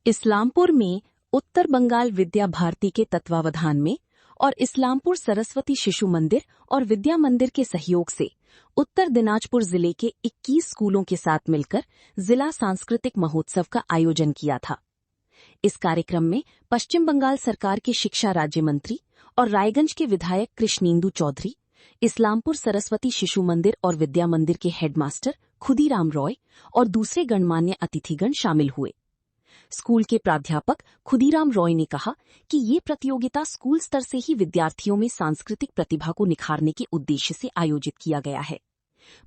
इस्लामपुर में उत्तर बंगाल विद्या भारती के तत्वावधान में और इस्लामपुर सरस्वती शिशु मंदिर और विद्या मंदिर के सहयोग से उत्तर दिनाजपुर जिले के 21 स्कूलों के साथ मिलकर जिला सांस्कृतिक महोत्सव का आयोजन किया था। इस कार्यक्रम में पश्चिम बंगाल सरकार के शिक्षा राज्य मंत्री और रायगंज के विधायक कृष्णेंदु चौधरी, इस्लामपुर सरस्वती शिशु मंदिर और विद्या मंदिर के हेडमास्टर खुदीराम रॉय और दूसरे गणमान्य अतिथिगण शामिल हुए। स्कूल के प्राध्यापक खुदीराम रॉय ने कहा कि ये प्रतियोगिता स्कूल स्तर से ही विद्यार्थियों में सांस्कृतिक प्रतिभा को निखारने के उद्देश्य से आयोजित किया गया है।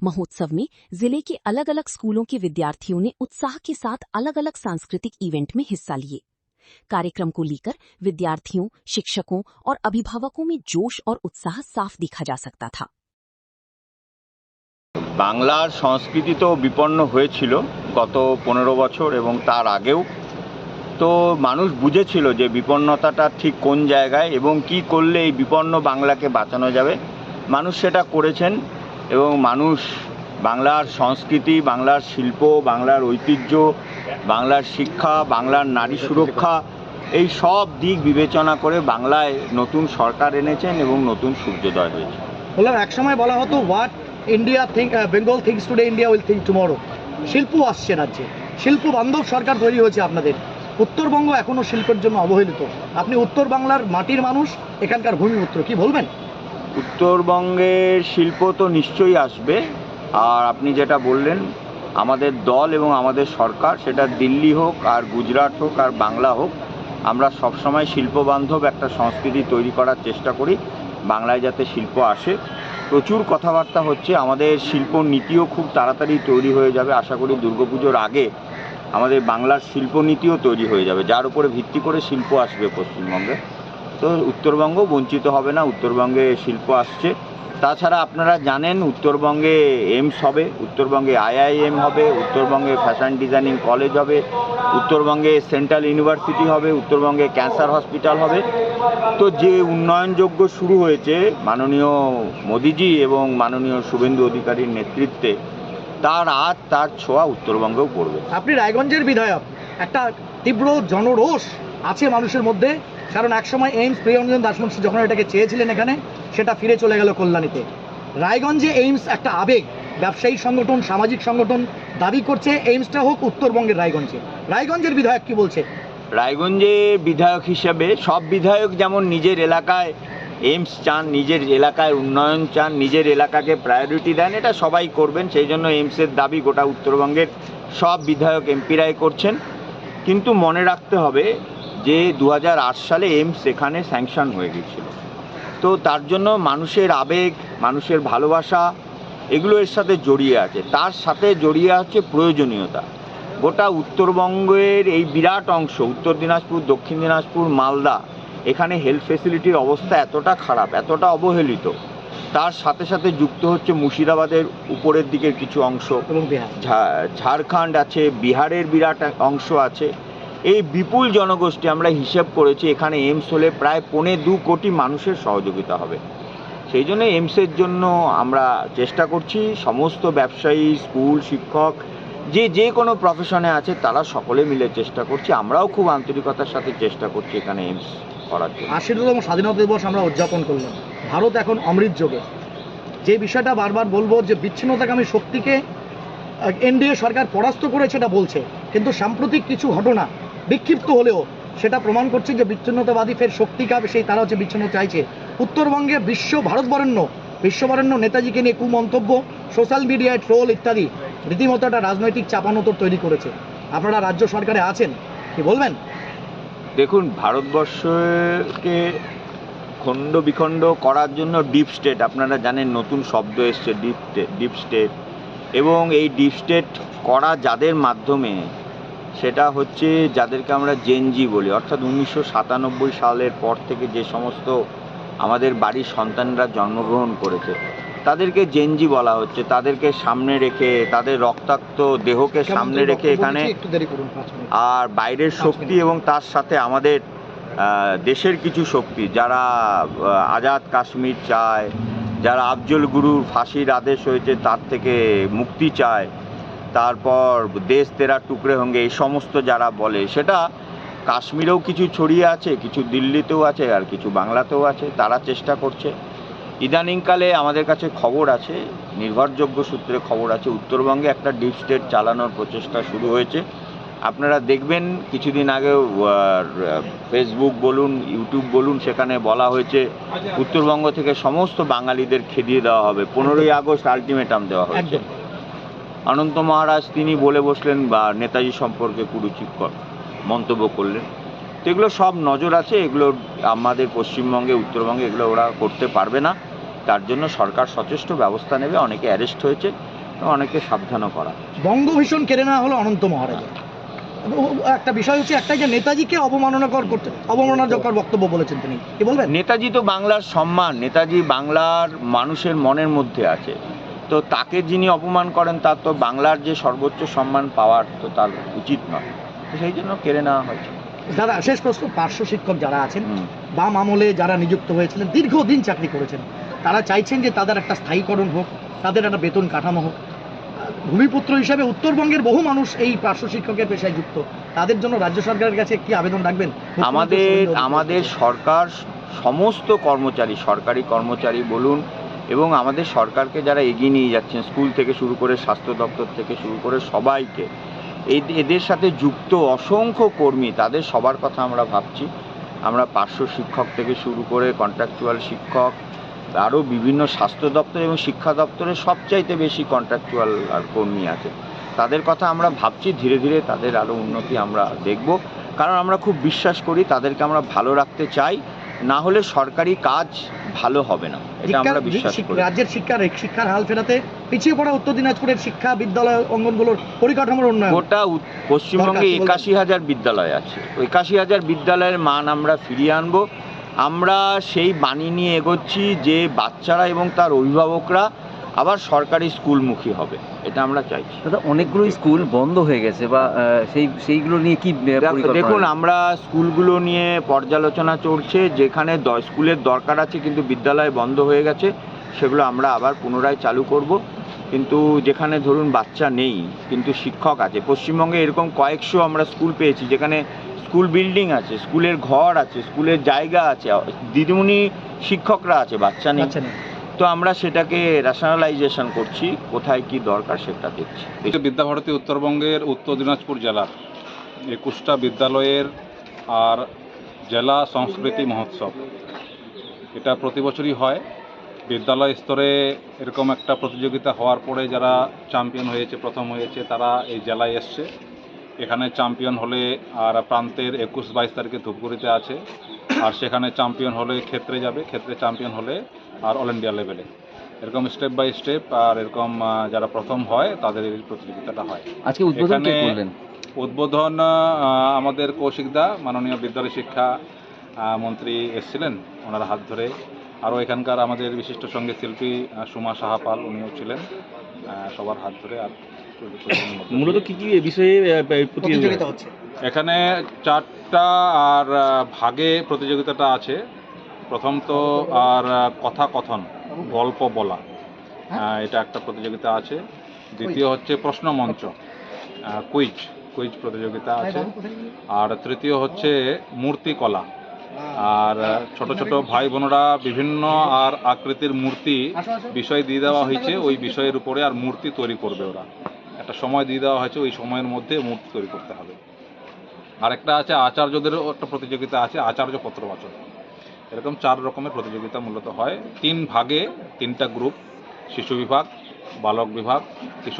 महोत्सव में जिले के अलग अलग स्कूलों के विद्यार्थियों ने उत्साह के साथ अलग अलग सांस्कृतिक इवेंट में हिस्सा लिए। कार्यक्रम को लेकर विद्यार्थियों, शिक्षकों और अभिभावकों में जोश और उत्साह साफ दिखा जा सकता था। বাংলার সংস্কৃতি তো বিপন্ন হয়েছিল গত 15 বছর এবং তার আগেও। তো মানুষ বুঝেছিল যে বিপন্নতাটা ঠিক কোন জায়গায় এবং কি করলে এই বিপন্ন বাংলাকে বাঁচানো যাবে। মানুষ সেটা করেছেন এবং মানুষ বাংলার সংস্কৃতি, বাংলার শিল্প, বাংলার ঐতিহ্য, বাংলার শিক্ষা, বাংলার নারী সুরক্ষা এই সব দিক বিবেচনা করে বাংলায় নতুন সরকার এনেছেন এবং নতুন সূর্যোদয় হয়েছে। বললাম একসময় বলা হতো what India Bengal things today India will think tomorrow. শিল্প আসছে রাজ্যে, শিল্প বান্ধব সরকার তৈরি হয়েছে আপনাদের। উত্তরবঙ্গ এখনও শিল্পের জন্য অবহেলিত। আপনি উত্তর বাংলার মাটির মানুষ, এখানকার ভূমিপুত্র, কি বলবেন? উত্তরবঙ্গের শিল্প তো নিশ্চয়ই আসবে। আর আপনি যেটা বললেন, আমাদের দল এবং আমাদের সরকার, সেটা দিল্লি হোক আর গুজরাট হোক আর বাংলা হোক, আমরা সবসময় শিল্পবান্ধব একটা সংস্কৃতি তৈরি করার চেষ্টা করি। বাংলায় যাতে শিল্প আসে, প্রচুর কথাবার্তা হচ্ছে। আমাদের শিল্প নীতিও খুব তাড়াতাড়ি তৈরি হয়ে যাবে। আশা করি দুর্গাপুজোর আগে আমাদের বাংলার শিল্পনীতিও তৈরি হয়ে যাবে, যার উপরে ভিত্তি করে শিল্প আসবে পশ্চিমবঙ্গে। তো উত্তরবঙ্গ বঞ্চিত হবে না, উত্তরবঙ্গে শিল্প আসছে। তাছাড়া আপনারা জানেন উত্তরবঙ্গে এইমস হবে, উত্তরবঙ্গে আইআইএম হবে, উত্তরবঙ্গে ফ্যাশন ডিজাইনিং কলেজ হবে, উত্তরবঙ্গে সেন্ট্রাল ইউনিভার্সিটি হবে, উত্তরবঙ্গে ক্যান্সার হসপিটাল হবে। তো যে উন্নয়নযোগ্য শুরু হয়েছে মাননীয় মোদিজি এবং মাননীয় শুভেন্দু অধিকারীর নেতৃত্বে, তার ছোঁয়া উত্তরবঙ্গেও পড়বে। আপনি রায়গঞ্জের বিধায়ক, একটা তীব্র জনরোষ আছে মানুষের মধ্যে, কারণ একসময় এইমস প্রিয়রঞ্জন দাসমুন্সি যখন এটাকে চেয়েছিলেন এখানে, সেটা ফিরে চলে গেল কল্যাণীতে। রায়গঞ্জে এইমস একটা আবেগ, ব্যবসায়ী সংগঠন, সামাজিক সংগঠন দাবি করছে এইমসটা হোক উত্তরবঙ্গের রায়গঞ্জে। রায়গঞ্জের বিধায়ক কি বলছে? রায়গঞ্জে বিধায়ক হিসেবে সব বিধায়ক যেমন নিজের এলাকায় এইমস চান, নিজের এলাকায় উন্নয়ন চান, নিজের এলাকাকে প্রায়োরিটি দেন, এটা সবাই করবেন। সেই জন্য এইমসের দাবি গোটা উত্তরবঙ্গের সব বিধায়ক এমপিরাই করছেন। কিন্তু মনে রাখতে হবে যে 2008 সালে এইমস এখানে স্যাংশন হয়ে গিয়েছিল। তো তার জন্য মানুষের আবেগ, মানুষের ভালোবাসা এগুলো এর সাথে জড়িয়ে আছে। তার সাথে জড়িয়ে আছে প্রয়োজনীয়তা। গোটা উত্তরবঙ্গের এই বিরাট অংশ, উত্তর দিনাজপুর, দক্ষিণ দিনাজপুর, মালদা, এখানে হেলথ ফেসিলিটির অবস্থা এতটা খারাপ, এতটা অবহেলিত। তার সাথে সাথে যুক্ত হচ্ছে মুর্শিদাবাদের উপরের দিকের কিছু অংশ এবং বিহার, ঝাড়খণ্ড আছে, বিহারের বিরাট অংশ আছে। এই বিপুল জনগোষ্ঠী, আমরা হিসেব করেছি এখানে এইমস হলে প্রায় 2.25 কোটি মানুষের সহযোগিতা হবে। সেই জন্য এইমসের জন্য আমরা চেষ্টা করছি। সমস্ত ব্যবসায়ী, স্কুল, শিক্ষক, যে কোনো প্রফেশনে আছে, তারা সকলে মিলে চেষ্টা করছি। আমরাও খুব আন্তরিকতার সাথে চেষ্টা করছি এখানে এইমস করার জন্য। 80তম স্বাধীনতা দিবস আমরা উদযাপন করলাম। ভারত এখন অমৃত যোগে। যে বিষয়টা বারবার বলবো, যে বিচ্ছিন্নতাকামী শক্তিকে এনডিএ সরকার পরাস্ত করেছে এটা বলছে, কিন্তু সাম্প্রতিক কিছু ঘটনা বিক্ষিপ্ত হলেও সেটা প্রমাণ করছে যে বিচ্ছিন্নতাবাদী ফের শক্তি কাবে, সেই তারা হচ্ছে বিচ্ছিন্ন চাইছে। উত্তরবঙ্গে বিশ্ববরেণ্য নেতাজিকে নিয়ে কুমন্তব্য, সোশ্যাল মিডিয়ায় ট্রোল ইত্যাদি রীতিমতো একটা রাজনৈতিক চাপানোতর তৈরি করেছে। আপনারা রাজ্য সরকারে আছেন, কি বলবেন? দেখুন, ভারতবর্ষকে খণ্ড বিখণ্ড করার জন্য ডিপ স্টেট, আপনারা জানেন নতুন শব্দ এসছে ডিপ স্টেট, এবং এই ডিপ স্টেট করা যাদের মাধ্যমে, সেটা হচ্ছে যাদেরকে আমরা জেনজি বলি, অর্থাৎ 1997 সালের পর থেকে যে সমস্ত আমাদের বাড়ির সন্তানরা জন্মগ্রহণ করেছে, তাদেরকে জেনজি বলা হচ্ছে। তাদেরকে সামনে রেখে, তাদের রক্তাক্ত দেহকে সামনে রেখে এখানে, আর বাইরের শক্তি এবং তার সাথে আমাদের দেশের কিছু শক্তি, যারা আজাদ কাশ্মীর চায়, যারা আফজল গুরুর ফাঁসির আদেশ হয়েছে তার থেকে মুক্তি চায়, তারপর দেশ তেরা টুকরে হোঙ্গে, এই সমস্ত যারা বলে, সেটা কাশ্মীরেও কিছু ছড়িয়ে আছে, কিছু দিল্লিতেও আছে, আর কিছু বাংলাতেও আছে। তারা চেষ্টা করছে। ইদানিংকালে আমাদের কাছে খবর আছে, নির্ভরযোগ্য সূত্রে খবর আছে, উত্তরবঙ্গে একটা ডিপ স্টেট চালানোর প্রচেষ্টা শুরু হয়েছে। আপনারা দেখবেন কিছুদিন আগেও ফেসবুক বলুন, ইউটিউব বলুন, সেখানে বলা হয়েছে উত্তরবঙ্গ থেকে সমস্ত বাঙালিদের খেদিয়ে দেওয়া হবে। 15ই আগস্ট আলটিমেটাম দেওয়া হয়েছে। অনন্ত মহারাজ তিনি বলে বসলেন বা নেতাজি সম্পর্কে কুরুচিকর মন্তব্য করলেন। তো এগুলো সব নজর আছে, এগুলো আমাদের পশ্চিমবঙ্গে, উত্তরবঙ্গে এগুলো ওরা করতে পারবে না। তার জন্য সরকার সচেষ্ট ব্যবস্থা নেবে। অনেকে অ্যারেস্ট হয়েছে, অনেকে সাবধানও করা। বঙ্গভূষণ কেড়ে নেওয়া হলো অনন্ত মহারাজের। একটা বিষয় হচ্ছে একটাই, যে নেতাজিকে অবমাননাকর বক্তব্য বলেছেন তিনি, কি বলবেন? নেতাজি তো বাংলার সম্মান, নেতাজি বাংলার মানুষের মনের মধ্যে আছে। তো তাকে যিনি অপমান করেন, তার তো বাংলার যে সর্বোচ্চ সম্মান পাওয়ার তো তার উচিত নয়। সেই জন্য কেড়ে নেওয়া হয়েছে। দাদা, শেষ প্রশ্ন, পার্শ্ব শিক্ষক যারা আছেন, বাম আমলে যারা নিযুক্ত হয়েছিলেন, দীর্ঘদিন চাকরি করেছেন, তারা চাইছেন যে তাদের একটা স্থায়ীকরণ হোক, তাদের একটা বেতন কাঠামো হোক। ভূমিপুত্র হিসাবে উত্তরবঙ্গের বহু মানুষ এই পার্শ্ব শিক্ষকের পেশায় যুক্ত, তাদের জন্য রাজ্য সরকারের কাছে কি আবেদন রাখবেন? আমাদের সরকার সমস্ত কর্মচারী, সরকারি কর্মচারী বলুন, এবং আমাদের সরকারকে যারা এগিয়ে নিয়ে যাচ্ছেন, স্কুল থেকে শুরু করে স্বাস্থ্য দপ্তর থেকে শুরু করে সবাইকে, এদের সাথে যুক্ত অসংখ্য কর্মী, তাদের সবার কথা আমরা ভাবছি। আমরা পার্শ্ব শিক্ষক থেকে শুরু করে কন্ট্রাকচুয়াল শিক্ষক, আরও বিভিন্ন স্বাস্থ্য দপ্তর এবং শিক্ষা দপ্তরে সবচাইতে বেশি কন্ট্রাকচুয়াল আর কর্মী আছে। তাদের কথা আমরা ভাবছি। ধীরে ধীরে তাদের আরও উন্নতি আমরা দেখব, কারণ আমরা খুব বিশ্বাস করি তাদেরকে আমরা ভালো রাখতে চাই। না হলে সরকারি কাজ ভালো হবে না, এটা আমরা বিশ্বাস করি। রাজ্যের শিক্ষার হাল ফেরাতে পিছিয়ে পড়া উত্তর দিনাজপুরের শিক্ষা বিদ্যালয় অঙ্গনগুলোর পরিকাঠামোর উন্নয়ন। গোটা পশ্চিমবঙ্গে 81,000 বিদ্যালয় আছে। 81,000 বিদ্যালয়ের মান আমরা ফিরিয়ে আনবো। আমরা সেই বাণী নিয়ে এগোচ্ছি যে বাচ্চারা এবং তার অভিভাবকরা আবার সরকারি স্কুলমুখী হবে, এটা আমরা চাইছি। দাদা, অনেকগুলো স্কুল বন্ধ হয়ে গেছে, বা সেইগুলো নিয়ে কি দেখুন, আমরা স্কুলগুলো নিয়ে পর্যালোচনা চলছে। যেখানে স্কুলের দরকার আছে কিন্তু বিদ্যালয় বন্ধ হয়ে গেছে, সেগুলো আমরা আবার পুনরায় চালু করব। কিন্তু যেখানে ধরুন বাচ্চা নেই কিন্তু শিক্ষক আছে, পশ্চিমবঙ্গে এরকম কয়েকশো আমরা স্কুল পেয়েছি যেখানে স্কুল বিল্ডিং আছে, স্কুলের ঘর আছে, স্কুলের জায়গা আছে, দিদিমণি শিক্ষকরা আছে, বাচ্চা নেই। তো আমরা সেটাকে রেশনালাইজেশন করছি, কোথায় কি দরকার সেটা দেখছি। বিদ্যাভারতী উত্তরবঙ্গের উত্তর দিনাজপুর জেলার 21টা বিদ্যালয়ের আর জেলা সংস্কৃতি মহোৎসব, এটা প্রতি বছরই হয়। বিদ্যালয় স্তরে এরকম একটা প্রতিযোগিতা হওয়ার পরে যারা চ্যাম্পিয়ন হয়েছে, প্রথম হয়েছে, তারা এই জেলায় এসছে। এখানে চ্যাম্পিয়ন হলে আর প্রান্তের 21-22 তারিখে ধূপগুড়িতে আছে, আর সেখানে চ্যাম্পিয়ন হলে ক্ষেত্রে যাবে, ক্ষেত্রে চ্যাম্পিয়ন হলে আর অল ইন্ডিয়া লেভেলে, এরকম স্টেপ বাই স্টেপ। আর এরকম যারা প্রথম হয় তাদের এই প্রতিযোগিতাটা হয়। আজকে উদ্বোধন কে করলেন? উদ্বোধন আমাদের কৌশিকদা, মাননীয় বিদ্যালয় শিক্ষা মন্ত্রী এসেছিলেন, ওনার হাত ধরে। আরও এখানকার আমাদের বিশিষ্ট সঙ্গীত শিল্পী সুমা সাহাপাল, উনিও ছিলেন, সবার হাত ধরে। আর মূলত কি কি বিষয়ে প্রতিযোগিতা হচ্ছে? এখানে 4টা আর ভাগে প্রতিযোগিতাটা আছে। প্রথম তো আর কথা কথন, গল্প বলা, এটা একটা প্রতিযোগিতা আছে। দ্বিতীয় হচ্ছে প্রশ্ন মঞ্চ, কুইজ প্রতিযোগিতা আছে। আর তৃতীয় হচ্ছে মূর্তিকলা। আর ছোট ছোট ভাই বোনেরা বিভিন্ন আর আকৃতির মূর্তি বিষয় দিয়ে দেওয়া হয়েছে, ওই বিষয়ের উপরে আর মূর্তি তৈরি করবে ওরা। একটা সময় দিয়ে দেওয়া হয়েছে, ওই সময়ের মধ্যে মূর্তি তৈরি করতে হবে। আরেকটা আছে আচার্যদেরও একটা প্রতিযোগিতা আছে, আচার্য পত্র বাচন। এরকম 4 রকমের প্রতিযোগিতা মূলত হয়। 3 ভাগে 3টা গ্রুপ, শিশু বিভাগ, বালক বিভাগ, কিশোর